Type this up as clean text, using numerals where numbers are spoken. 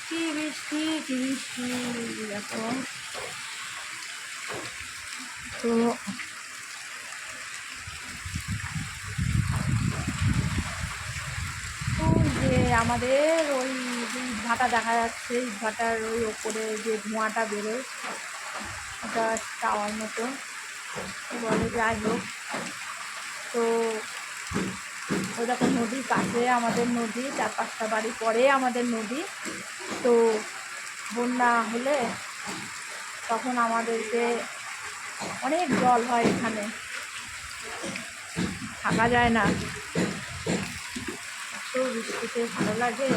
কি বৃষ্টি কি বৃষ্টি দেখো। তো যে আমাদের ওই ভাটা দেখা যাচ্ছে, এই ভাটার ওই ওপরে যে ধোঁয়াটা বেরোয় ওটা টাওয়ার মতো বলে, যাই হোক। তো ওই দেখো নদীর কাছে আমাদের নদী, 4-5টা বাড়ি পরে আমাদের নদী। তো বন্যা হলে তখন আমাদেরকে অনেক জল হয়, এখানে থাকা যায় না। তো বৃষ্টিতে ভালো লাগে।